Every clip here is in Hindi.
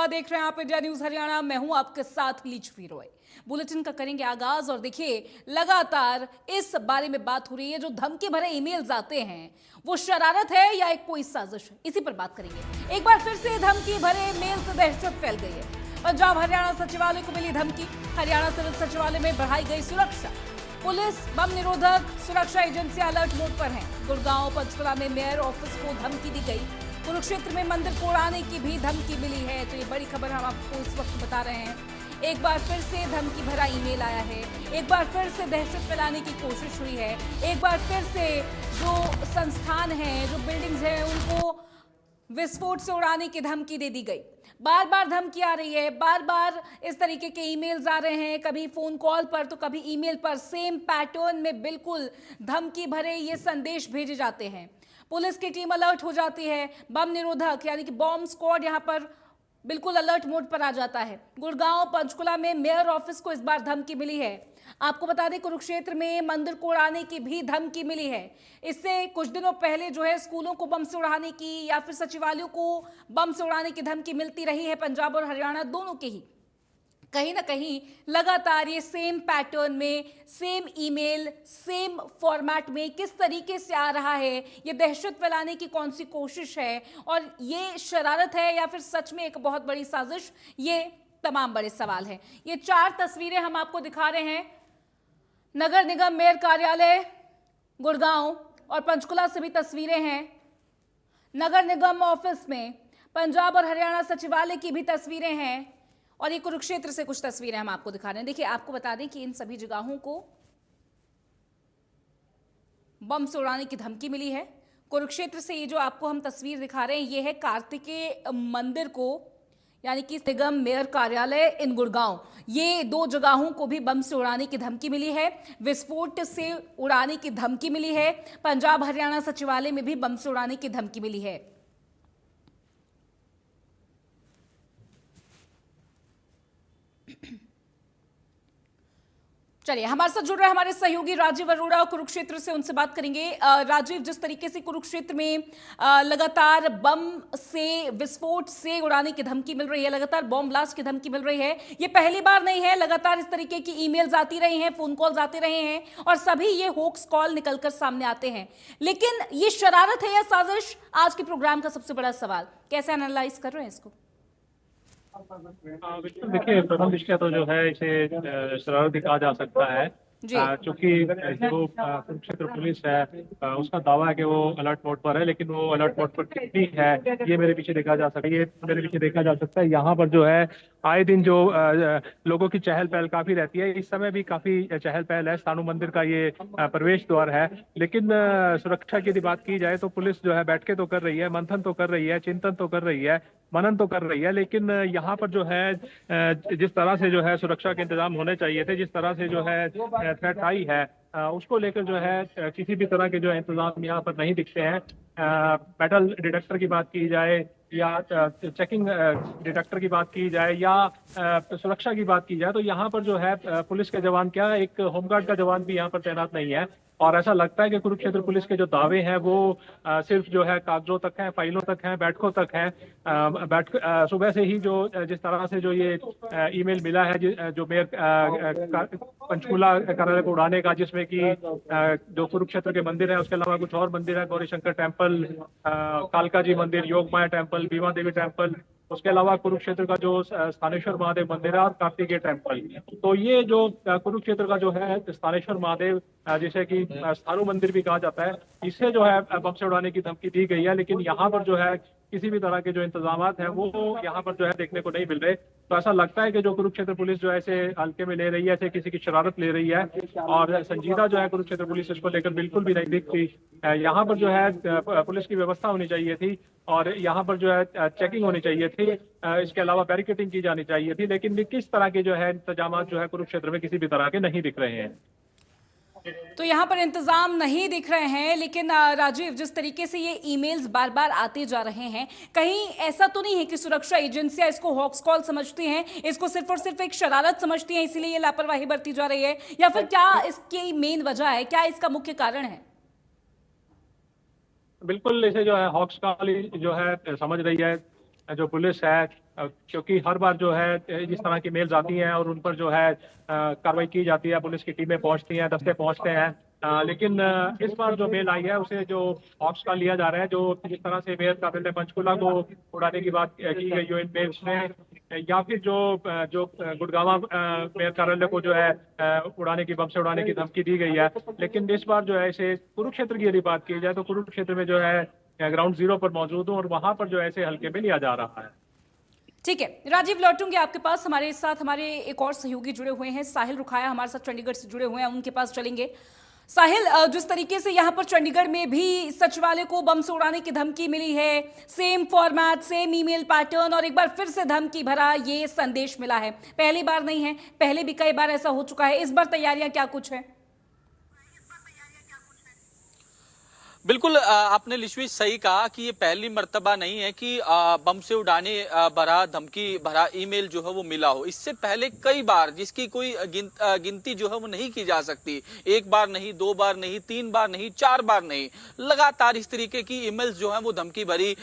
देख रहे हैं आप इंडिया न्यूज हरियाणा। मैं हूं आपके साथ लीचवी रॉय। बुलेटिन का करेंगे आगाज और देखिए लगातार इस बारे में बात हो रही है, जो धमकी भरे ईमेल्स आते हैं वो शरारत है या एक कोई साजिश है, इसी पर बात करेंगे। एक बार फिर से धमकी भरे मेल से दहशत फैल गई है। पंजाब हरियाणा सचिवालय को मिली धमकी। हरियाणा सिविल सचिवालय में बढ़ाई गई सुरक्षा। पुलिस बम निरोधक सुरक्षा एजेंसियां अलर्ट मोड पर हैं। गुड़गांव पंचकुला में मेयर ऑफिस को धमकी दी गई। कुरुक्षेत्र में मंदिर को उड़ाने की भी धमकी मिली है। तो ये बड़ी खबर हम आपको इस वक्त बता रहे हैं। एक बार फिर से धमकी भरा ईमेल आया है। एक बार फिर से दहशत फैलाने की कोशिश हुई है। एक बार फिर से जो संस्थान है, जो बिल्डिंग्स हैं, उनको विस्फोट से उड़ाने की धमकी दे दी गई। बार बार धमकी आ रही है, बार बार इस तरीके के ईमेल्स आ रहे हैं, कभी फोन कॉल पर तो कभी ईमेल पर। सेम पैटर्न में बिल्कुल धमकी भरे ये संदेश भेजे जाते हैं। पुलिस की टीम अलर्ट हो जाती है। बम निरोधक यानी कि बॉम्ब स्क्वाड यहां पर बिल्कुल अलर्ट मोड पर आ जाता है। गुड़गांव पंचकुला में मेयर ऑफिस को इस बार धमकी मिली है। आपको बता दें, कुरुक्षेत्र में मंदिर को उड़ाने की भी धमकी मिली है। इससे कुछ दिनों पहले जो है स्कूलों को बम से उड़ाने की या फिर सचिवालयों को बम से उड़ाने की धमकी मिलती रही है। पंजाब और हरियाणा दोनों के ही कहीं ना कहीं लगातार ये सेम पैटर्न में, सेम ईमेल, सेम फॉर्मेट में किस तरीके से आ रहा है, ये दहशत फैलाने की कौन सी कोशिश है और ये शरारत है या फिर सच में एक बहुत बड़ी साजिश, ये तमाम बड़े सवाल हैं। ये 4 तस्वीरें हम आपको दिखा रहे हैं। नगर निगम मेयर कार्यालय गुड़गांव और पंचकुला से भी तस्वीरें हैं। नगर निगम ऑफिस में पंजाब और हरियाणा सचिवालय की भी तस्वीरें हैं और ये कुरुक्षेत्र से कुछ तस्वीरें हम आपको दिखा रहे हैं। देखिए, आपको बता दें कि इन सभी जगहों को बम से उड़ाने की धमकी मिली है। कुरुक्षेत्र से ये जो आपको हम तस्वीर दिखा रहे हैं, ये है कार्तिकेय मंदिर को, यानी कि निगम मेयर कार्यालय इन गुड़गांव, ये 2 जगहों को भी बम से उड़ाने की धमकी मिली है। विस्फोट से उड़ाने की धमकी मिली है। पंजाब हरियाणा सचिवालय में भी बम से उड़ाने की धमकी मिली है। चलिए, हमारे साथ जुड़ रहे हमारे सहयोगी राजीव अरोड़ा कुरुक्षेत्र से, उनसे बात करेंगे। राजीव, जिस तरीके से कुरुक्षेत्र में लगातार बम से, विस्फोट से उड़ाने की धमकी मिल रही है, लगातार बॉम्ब ब्लास्ट की धमकी मिल रही है, ये पहली बार नहीं है। लगातार इस तरीके की ईमेल्स आती रही हैं, फोन कॉल्स आते रहे हैं और सभी ये होक्स कॉल निकलकर सामने आते हैं। लेकिन ये शरारत है या साजिश, आज के प्रोग्राम का सबसे बड़ा सवाल। कैसे एनालाइज कर रहे हैं इसको? बिल्कुल, देखिए, प्रथम दृष्टया तो जो है इसे शरारत कहा जा सकता है, क्योंकि जो कुरुक्षेत्र पुलिस है उसका दावा है कि वो अलर्ट मोड पर है, लेकिन वो अलर्ट मोड पर कितनी है ये मेरे पीछे देखा जा सकता है। यहाँ पर जो है आए दिन जो लोगों की चहल पहल काफी रहती है। इस समय भी काफी चहल पहल है। स्थानु मंदिर का ये प्रवेश द्वार है, लेकिन सुरक्षा की यदि बात की जाए तो पुलिस जो है बैठकें तो कर रही है, मंथन तो कर रही है, चिंतन तो कर रही है, मनन तो कर रही है, लेकिन यहाँ पर जो है जिस तरह से जो है सुरक्षा के इंतजाम होने चाहिए थे, जिस तरह से जो है थ्रेट आई है, उसको लेकर जो है किसी भी तरह के जो है इंतजाम यहाँ पर नहीं दिखते हैं। मेटल डिटेक्टर की बात की जाए या चेकिंग डिटेक्टर की बात की जाए या सुरक्षा की बात की जाए, तो यहाँ पर जो है पुलिस के जवान, क्या एक होमगार्ड का जवान भी यहाँ पर तैनात नहीं है। और ऐसा लगता है कि कुरुक्षेत्र पुलिस के जो दावे हैं वो सिर्फ जो है कागजों तक हैं, फाइलों तक हैं, बैठकों तक हैं। सुबह से ही जो जिस तरह से जो ये ईमेल मिला है, जो मेयर पंचकुला कार्यालय को उड़ाने का, जिसमें कि जो कुरुक्षेत्र के मंदिर है उसके अलावा कुछ और मंदिर है, गौरी शंकर टेम्पल, कालका जी मंदिर, योगमाया टेम्पल, भीमा देवी टेम्पल, उसके अलावा कुरुक्षेत्र का जो स्थानेश्वर महादेव मंदिर है और कार्तिकेय टेम्पल। तो ये जो कुरुक्षेत्र का जो है स्थानेश्वर महादेव, जिसे कि स्थानु मंदिर भी कहा जाता है, इसे जो है बम से उड़ाने की धमकी दी गई है, लेकिन यहाँ पर जो है किसी भी तरह के जो इंतजामात हैं वो यहाँ पर जो है देखने को नहीं मिल रहे। तो ऐसा लगता है कि जो कुरुक्षेत्र पुलिस जो है इसे हल्के में ले रही है, ऐसे किसी की शरारत ले रही है और संजीदा जो है कुरुक्षेत्र पुलिस इसको लेकर बिल्कुल भी नहीं दिखती। यहाँ पर जो है पुलिस की व्यवस्था होनी चाहिए थी और यहाँ पर जो है चेकिंग होनी चाहिए थी, इसके अलावा बैरिकेडिंग की जानी चाहिए थी, लेकिन किस तरह के जो है इंतजाम जो है कुरुक्षेत्र में किसी भी तरह के नहीं दिख रहे हैं। तो यहाँ पर इंतजाम नहीं दिख रहे हैं। लेकिन राजीव, जिस तरीके से ये ईमेल्स बार बार आते जा रहे हैं, कहीं ऐसा तो नहीं है कि सुरक्षा एजेंसियां इसको हॉक्स कॉल समझती हैं, इसको सिर्फ और सिर्फ एक शरारत समझती हैं, इसीलिए ये लापरवाही बरती जा रही है, या फिर क्या इसकी मेन वजह है, क्या इसका मुख्य कारण है? बिल्कुल, इसे जो है हॉक्स कॉल जो है समझ रही है जो पुलिस है, क्योंकि हर बार जो है इस तरह की मेल्स आती हैं और उन पर जो है कार्रवाई की जाती है, पुलिस की टीमें पहुंचती हैं, दस्ते पहुंचते हैं। लेकिन इस बार जो मेल आई है उसे जो ऑप्स का लिया जा रहा है, जो जिस तरह से मेयर काबिल ने पंचकुला को उड़ाने की बात की गई है इन मेल्स में, या फिर जो गुड़गांव मेयर कार्यालय को जो है उड़ाने की, बम से उड़ाने की धमकी दी गई है। लेकिन इस बार जो है इसे कुरुक्षेत्र की यदि बात की जाए तो कुरुक्षेत्र में जो है ग्राउंड जीरो पर मौजूद हूँ और वहां पर जो है इसे हल्के में लिया जा रहा है। ठीक है राजीव, लौटूंगे आपके पास। हमारे साथ हमारे एक और सहयोगी जुड़े हुए हैं, साहिल रुखाया हमारे साथ चंडीगढ़ से जुड़े हुए हैं, उनके पास चलेंगे। साहिल, जिस तरीके से यहाँ पर चंडीगढ़ में भी सचिवालय को बम से उड़ाने की धमकी मिली है, same format, same email pattern, और एक बार फिर से धमकी भरा ये संदेश मिला है। पहली बार नहीं है, पहले भी कई बार ऐसा हो चुका है। इस बार तैयारियां क्या कुछ है? बिल्कुल आपने लिशवी सही कहा कि ये पहली मर्तबा नहीं है कि बम से उड़ाने भरा, धमकी भरा ईमेल जो है वो मिला हो। इससे पहले कई बार, जिसकी कोई गिनती जो है वो नहीं की जा सकती, एक बार नहीं, दो बार नहीं, तीन बार नहीं, चार बार नहीं, लगातार इस तरीके की ईमेल्स जो है वो धमकी भरी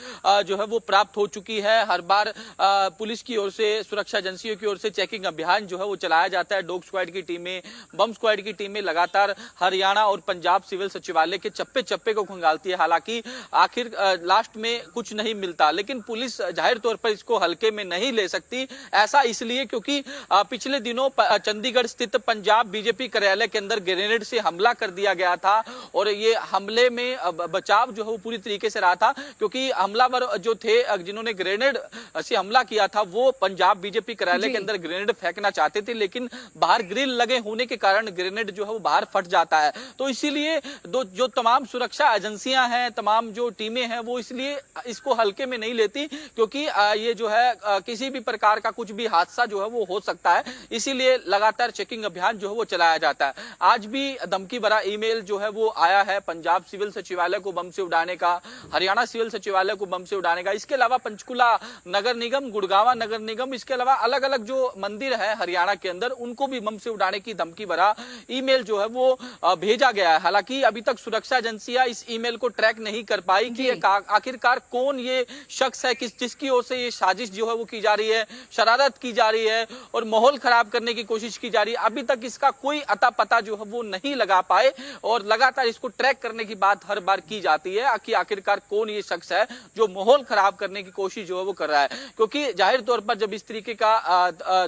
जो है वो प्राप्त हो चुकी है। हर बार पुलिस की ओर से, सुरक्षा एजेंसियों की ओर से चेकिंग अभियान जो है वो चलाया जाता है। डॉग स्क्वाड की टीमें, बम स्क्वाड की टीमें लगातार हरियाणा और पंजाब सिविल सचिवालय के चप्पे चप्पे को खंगालती है। हालांकि आखिर लास्ट में कुछ नहीं मिलता, लेकिन पुलिस जाहिर तौर पर इसको हल्के में नहीं ले सकती। ऐसा इसलिए क्योंकि पिछले दिनों चंडीगढ़ स्थित पंजाब बीजेपी कार्यालय के अंदर ग्रेनेड से हमला कर दिया गया था और ये हमले में बचाव जो है वो पूरी तरीके से रहा था, क्योंकि हमलावर जो थे जिन्होंने ग्रेनेड से हमला किया था वो पंजाब बीजेपी कार्यालय के अंदर ग्रेनेड फेंकना चाहते थे, लेकिन बाहर ग्रिल लगे होने के कारण ग्रेनेड जो है वो बाहर फट जाता है। तो इसीलिए जो तमाम सुरक्षा एजेंसियां हैं, तमाम जो टीमें हैं, वो इसलिए इसको हल्के में नहीं लेती, क्योंकि ये जो है किसी भी प्रकार का कुछ भी हादसा जो है वो हो सकता है। इसीलिए लगातार चेकिंग अभियान जो है वो चलाया जाता है। आज भी धमकी भरा ईमेल जो है वो आया है, पंजाब सिविल सचिवालय को बम से उड़ाने का, हरियाणा सिविल सचिवालय को बम से उड़ाने का। इसके अलावा पंचकुला नगर निगम, गुड़गांव नगर निगम, इसके अलावा अलग अलग जो मंदिर है हरियाणा के अंदर, उनको भी बम से उड़ाने की धमकी भरा ईमेल जो है वो भेजा गया है। हालांकि अभी तक सुरक्षा एजेंसियां इस ईमेल को ट्रैक नहीं कर पाई कि आखिरकार कौन ये शख्स है, जिसकी ओर से ये साजिश जो है वो की जा रही है, शरारत की जा रही है और माहौल खराब करने की कोशिश की जा रही है। अभी तक इसका कोई अता पता जो है वो नहीं लगा पाए और लगातार इसको ट्रैक करने की बात हर बार की जाती है कि आखिरकार कौन ये शख्स है जो माहौल खराब करने की कोशिश जो है वो कर रहा है। क्योंकि जाहिर तौर पर जब इस तरीके का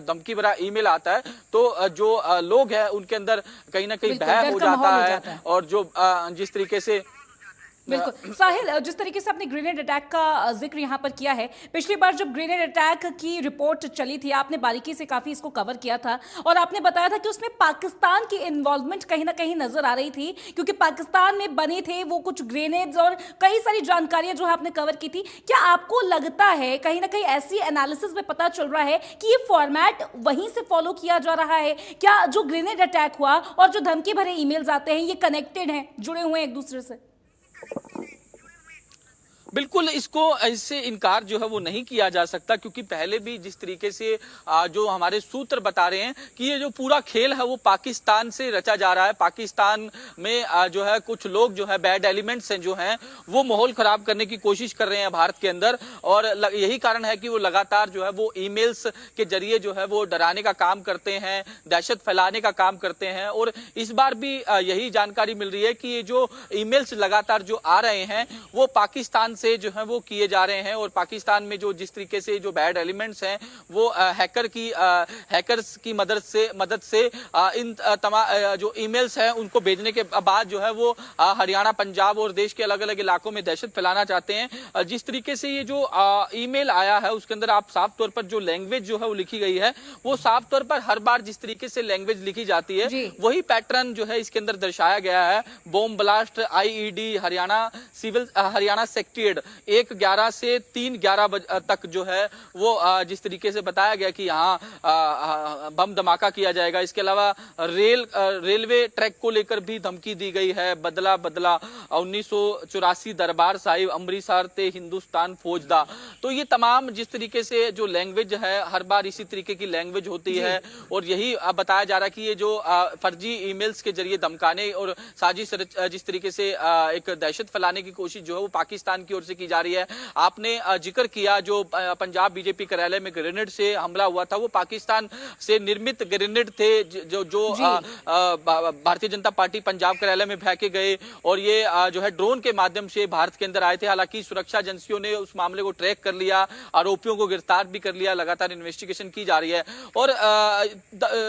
धमकी भरा ईमेल आता है तो जो लोग हैं उनके अंदर कहीं ना कहीं भय हो जाता है और जो जिस तरीके से बिल्कुल। साहिल, जिस तरीके से आपने ग्रेनेड अटैक का जिक्र यहाँ पर किया है, पिछली बार जब ग्रेनेड अटैक की रिपोर्ट चली थी, आपने बारीकी से काफी इसको कवर किया था और आपने बताया था कि उसमें पाकिस्तान की इन्वॉल्वमेंट कहीं ना कहीं नजर आ रही थी, क्योंकि पाकिस्तान में बने थे वो कुछ ग्रेनेड्स और कई सारी जानकारियां जो है आपने कवर की थी। क्या आपको लगता है कहीं ना कहीं ऐसी एनालिसिस में पता चल रहा है कि ये फॉर्मेट वहीं से फॉलो किया जा रहा है? क्या जो ग्रेनेड अटैक हुआ और जो धमकी भरे ईमेल्स आते हैं ये कनेक्टेड हैं, जुड़े हुए हैं एक दूसरे से? बिल्कुल, इसको इससे इनकार जो है वो नहीं किया जा सकता, क्योंकि पहले भी जिस तरीके से जो हमारे सूत्र बता रहे हैं कि ये जो पूरा खेल है वो पाकिस्तान से रचा जा रहा है। पाकिस्तान में जो है कुछ लोग जो है बैड एलिमेंट्स हैं जो हैं वो माहौल खराब करने की कोशिश कर रहे हैं भारत के अंदर, और यही कारण है कि वो लगातार जो है वो ईमेल्स के जरिए जो है वो डराने का काम करते हैं, दहशत फैलाने का काम करते हैं। और इस बार भी यही जानकारी मिल रही है कि ये जो ईमेल्स लगातार जो आ रहे हैं वो पाकिस्तान से जो है वो किए जा रहे हैं, और पाकिस्तान में जो जिस तरीके से जो बैड एलिमेंट्स हैं वो हैकर्स की मदद से इन तमाम जो ईमेल्स हैं उनको भेजने के बाद जो है वो हरियाणा, पंजाब और देश के अलग अलग इलाकों में दहशत फैलाना चाहते हैं। जिस तरीके से ये जो ईमेल आया है उसके अंदर आप साफ तौर पर जो लैंग्वेज जो है वो लिखी गई है वो साफ तौर पर हर बार जिस तरीके से लैंग्वेज लिखी जाती है वही पैटर्न जो है इसके अंदर दर्शाया गया है। Bomb blast, IED, Haryana secretariat 1-11 से 3-11 तक जो है वो जिस तरीके से बताया गया कि यहाँ बम धमाका किया जाएगा। इसके अलावा रेलवे ट्रैक को लेकर भी धमकी दी गई है, बदला 1984 दरबार साहिब अमृतसर ते हिंदुस्तान फौजदा। तो ये तमाम जिस तरीके से जो लैंग्वेज है हर बार इसी तरीके की लैंग्वेज होती है, और यही बताया जा रहा है कि ये जो फर्जी ईमेल्स के जरिए धमकाने और साजिश जिस तरीके से एक दहशत फैलाने की कोशिश जो है वो पाकिस्तान की ओर ओर से की जा रही है। आपने जिक्र किया जो पंजाब बीजेपी कार्यालय में ग्रेनेड से हमला हुआ था, वो पाकिस्तान से निर्मित ग्रेनेड थे जो भारतीय जनता पार्टी पंजाब कार्यालय में फेंके गए और ये जो है ड्रोन के माध्यम से भारत के अंदर आए थे। हालांकि सुरक्षा एजेंसियों ने उस मामले को ट्रैक कर लिया, आरोपियों को गिरफ्तार भी कर लिया, लगातार इन्वेस्टिगेशन की जा रही है। और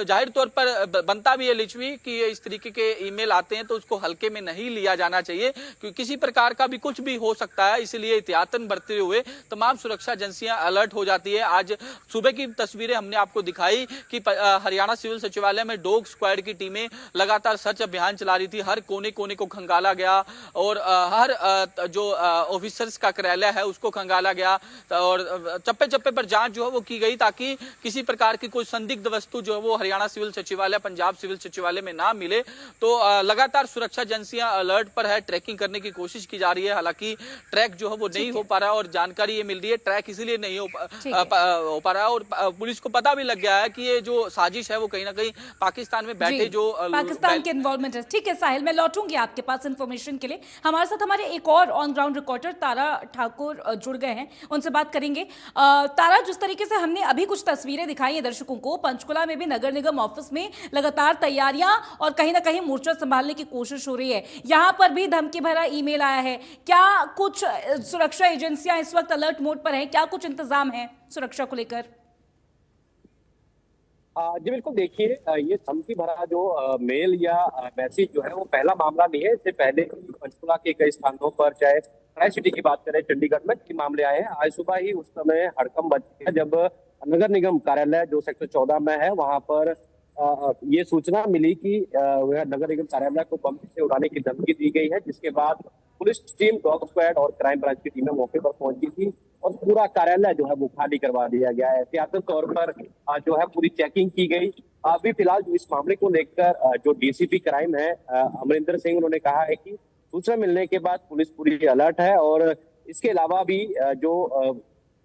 जाहिर तौर पर बनता भी है लिच्छवी कि इस तरीके के ईमेल आते हैं तो उसको हल्के में नहीं लिया जाना चाहिए, क्योंकि किसी प्रकार का भी कुछ भी हो सकता है। इसलिए एहतियातन बरतते हुए तमाम सुरक्षा एजेंसियां अलर्ट हो जाती है। आज सुबह की तस्वीरें हमने आपको दिखाई कि हरियाणा सिविल सचिवालय में डॉग स्क्वाड की टीमें लगातार सर्च अभियान चला रही थी। हर कोने कोने को खंगाला गया और हर जो ऑफिसर्स का कार्यालय है उसको खंगाला गया और चप्पे चप्पे पर जांच जो है वो की गई, ताकि किसी प्रकार की कोई संदिग्ध वस्तु जो है वो हरियाणा सिविल सचिवालय, पंजाब सिविल सचिवालय में ना मिले। तो लगातार सुरक्षा एजेंसियां अलर्ट पर है, ट्रैकिंग करने की कोशिश की जा रही है। हालांकि ट्रैक जो है वो नहीं हो पा रहा और जानकारी ये मिल रही है ट्रैक इसलिए नहीं हो पा रहा और पुलिस को पता भी लग गया है कि ये जो साजिश है वो कहीं ना कहीं पाकिस्तान में बैठे जो पाकिस्तान के इन्वॉल्वमेंट है। ठीक है साहिल, मैं लौटूंगी आपके पास इन्फॉर्मेशन के लिए। हमारे साथ हमारे एक और ऑन ग्राउंड रिपोर्टर तारा ठाकुर जुड़ गए हैं, उनसे बात करेंगे। तारा, जिस तरीके से हमने अभी कुछ तस्वीरें दिखाई हैं दर्शकों को, पंचकुला में भी नगर निगम ऑफिस में लगातार तैयारियां और कहीं ना कहीं मोर्चा संभालने की कोशिश हो रही है। यहां पर भी धमकी भरा ईमेल आया है। क्या कुछ सुरक्षा एजेंसियां इस वक्त अलर्ट मोड पर हैं? क्या कुछ इंतजाम है सुरक्षा को लेकर? जी बिल्कुल, देखिए ये धमकी भरा जो मेल या मैसेज जो है वो पहला मामला नहीं है। इससे पहले पंचकुला के कई स्थानों पर, चाहे ट्राई सिटी की बात करें, चंडीगढ़ में कई मामले आए हैं। आज सुबह ही उस समय हड़कंप मच गया जब नगर निगम कार्यालय जो सेक्टर 14 में है वहां पर ये सूचना मिली कि वह नगर निगम कार्यालय को बम से उड़ाने की धमकी दी गई है, जिसके बाद पुलिस टीम, डॉग स्क्वाड और क्राइम ब्रांच की टीमें मौके पर पहुंची थी और पूरा कार्यालय जो है वो खाली करवा दिया गया है। एहतियातन तौर पर जो है पूरी चेकिंग की गई। अभी फिलहाल इस मामले को लेकर जो डीसीपी क्राइम है अमरिंदर सिंह, उन्होंने कहा है कि सूचना मिलने के बाद पुलिस पूरी अलर्ट है और इसके अलावा भी जो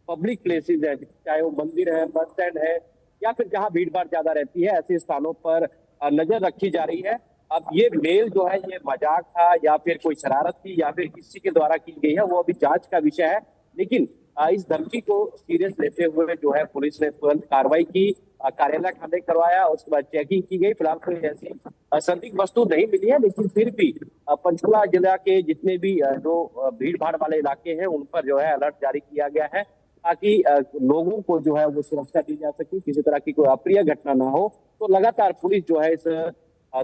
पब्लिक प्लेसेस है, चाहे वो मंदिर है, बस स्टैंड है या फिर जहां भीड़ भाड़ ज्यादा रहती है, ऐसे स्थानों पर नजर रखी जा रही है। अब ये मेल जो है ये मजाक था या फिर कोई शरारत थी या फिर किसी के द्वारा की गई है, वो अभी जांच का विषय है। लेकिन इस धमकी को सीरियस लेते हुए जो है पुलिस ने तुरंत कार्रवाई की, कार्यालय खाली करवाया, उसके बाद चेकिंग की गई। फिलहाल कोई ऐसी संदिग्ध वस्तु नहीं मिली है, लेकिन फिर भी पंचकुला जिला के जितने भी जो भीड़ भाड़ वाले इलाके हैं उन पर जो है अलर्ट जारी किया गया है, ताकि लोगों को जो है वो सुरक्षा दी जा सके, किसी तरह की कोई अप्रिय घटना ना हो। तो लगातार पुलिस जो है इस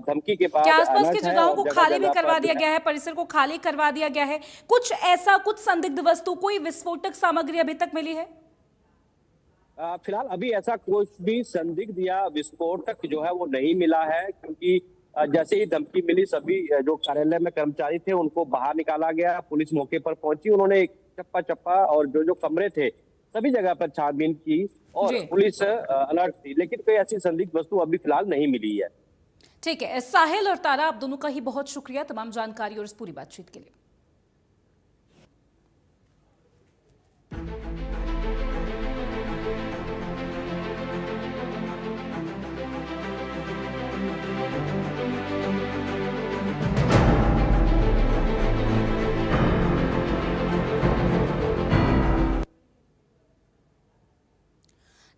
धमकी के बाद आसपास की जगहों को खाली भी करवा दिया गया है, परिसर को खाली करवा दिया गया है। कुछ ऐसा, कुछ संदिग्ध वस्तु, कोई विस्फोटक सामग्री अभी तक मिली है? फिलहाल अभी ऐसा कुछ भी संदिग्ध या विस्फोटक जो है वो नहीं मिला है, क्योंकि जैसे ही धमकी मिली सभी जो कार्यालय में कर्मचारी थे उनको बाहर निकाला गया। पुलिस मौके पर पहुंची, उन्होंने चप्पा चप्पा और जो कमरे थे सभी जगह पर छानबीन की और पुलिस अलर्ट थी, लेकिन कोई ऐसी संदिग्ध वस्तु अभी फिलहाल नहीं मिली है। ठीक है साहिल और तारा, आप दोनों का ही बहुत शुक्रिया तमाम जानकारी और इस पूरी बातचीत के लिए।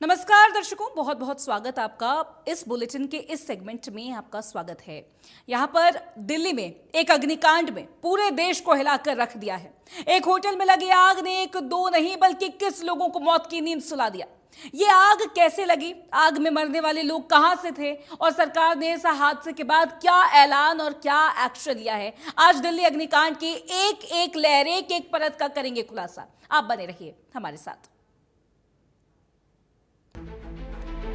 नमस्कार दर्शकों, बहुत बहुत स्वागत आपका इस बुलेटिन के इस सेगमेंट में। आपका स्वागत है। यहां पर दिल्ली में एक अग्निकांड में पूरे देश को हिलाकर रख दिया है। एक होटल में लगी आग ने एक दो नहीं बल्कि 21 लोगों को मौत की नींद सुला दिया। ये आग कैसे लगी, आग में मरने वाले लोग कहां से थे और सरकार ने इस हादसे के बाद क्या ऐलान और क्या एक्शन लिया है, आज दिल्ली अग्निकांड की एक एक लहर, एक एक परत का करेंगे खुलासा। आप बने रहिए हमारे साथ।